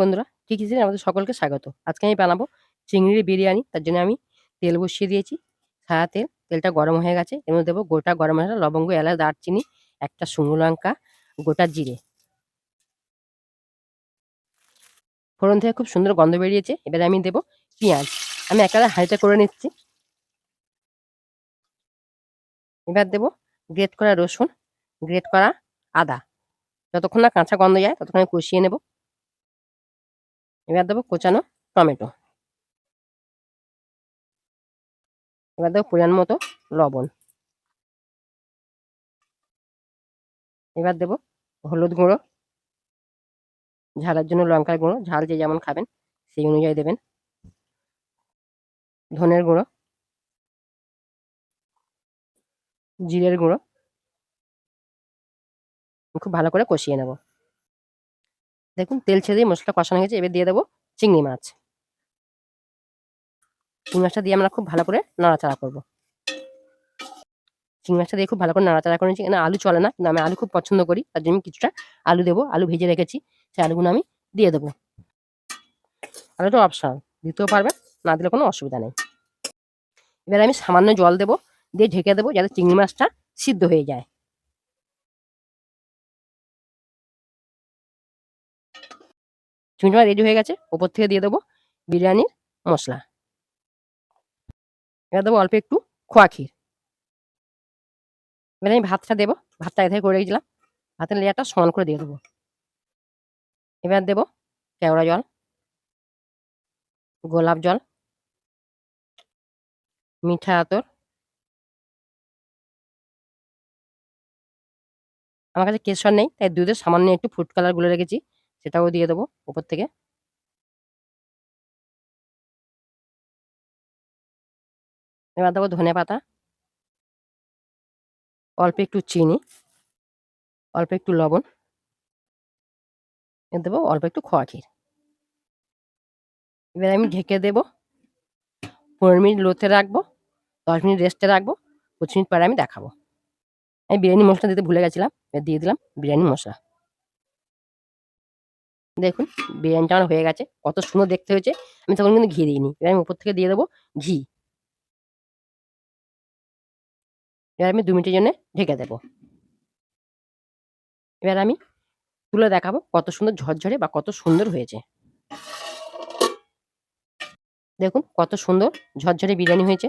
বন্ধুরা, কি কিচেনে আমাদের সকলকে স্বাগত। আজকে আমি বানাবো চিংড়ির বিরিয়ানি। তার জন্য আমি তেল বসিয়ে দিয়েছি, সাদা তেল। তেলটা গরম হয়ে গেছে। এর মধ্যে দেবো গোটা গরম মসলা, লবঙ্গ, এলাচ, দারচিনি, একটা শুকনো লঙ্কা, গোটা জিরে। ফোড়ন থেকে খুব সুন্দর গন্ধ বেরিয়েছে। এবারে আমি দেবো পেঁয়াজ। আমি একেবারে হাঁড়িতে করে নিচ্ছি। এবার দেবো গ্রেট করা রসুন, গ্রেট করা আদা। যতক্ষণ না কাঁচা গন্ধ যায় ততক্ষণ আমি কষিয়ে নেব। এবার দেবো কোচানো টমেটো। এবার দেবো পরিমাণ মতো লবণ। এবার দেবো হলুদ গুঁড়ো, ঝালের জন্য লঙ্কার গুঁড়ো, ঝাল যে যেমন খাবেন সেই অনুযায়ী দেবেন। ধনের গুঁড়ো, জিরের গুঁড়ো। খুব ভালো করে কষিয়ে নেব। দেখুন তেল ছেড়ে দিয়ে মশলা কষানো হয়ে গেছে। এবার দিয়ে দেবো চিংড়ি মাছ। চিংড়ি মাছটা দিয়ে আমরা খুব ভালো করে নাড়াচাড়া করব। চিংড়ি মাছটা দিয়ে খুব ভালো করে নাড়াচাড়া করে নিচ্ছি। এখানে আলু চলে না, কিন্তু আমি আলু খুব পছন্দ করি। তার জন্য আমি কিছুটা আলু দেবো। আলু ভেজে রেখেছি, সেই আলুগুলো আমি দিয়ে দেবো। আলুটা অপশনাল, দিতেও পারবেন, না দিলে কোনো অসুবিধা নেই। এবার আমি সামান্য জল দেবো, দিয়ে ঢেকে দেবো যাতে চিংড়ি মাছটা সিদ্ধ হয়ে যায়। চিংড়ি মাছ রেডি হয়ে গেছে। ওপর থেকে দিয়ে দেবো বিরিয়ানির মশলা। এবার দেবো অল্প একটু খোয়া ক্ষীর। এবার আমি ভাতটা দেবো। ভাতটা এখানে করে রেখেছিলাম, ভাতের লেয়ারটা সমান করে দিয়ে দেবো। এবার দেবো কেওড়া জল, গোলাপ জল, মিঠা আতর। আমার কাছে কেশর নেই, তাই দুধের সামান্য একটু ফুড কালার গুলে রেখেছি, সেটাও দিয়ে দেবো উপর থেকে। এবার দেবো ধনে পাতা, অল্প একটু চিনি, অল্প একটু লবণ, দেবো অল্প একটু খোয়া ক্ষীর। এবার আমি ঢেকে দেবো। 15 মিনিট লোতে রাখবো, 10 মিনিট রেস্টে রাখবো। 25 মিনিট পরে আমি দেখাবো। আমি বিরিয়ানি মশলা দিতে ভুলে গেছিলাম, এবার দিয়ে দিলাম বিরিয়ানি মশলা। দেখুন বিরিয়ানিটা আমার হয়ে গেছে, কত সুন্দর দেখতে হয়েছে। আমি তখন কিন্তু ঘি দিইনি। এবার আমি উপর থেকে দিয়ে দেবো ঘি। এবার আমি 2 মিনিটের জন্য ঢেকে দেবো। এবার আমি তুলে দেখাবো কত সুন্দর ঝরঝরে বা কত সুন্দর হয়েছে। দেখুন কত সুন্দর ঝরঝরে বিরিয়ানি হয়েছে।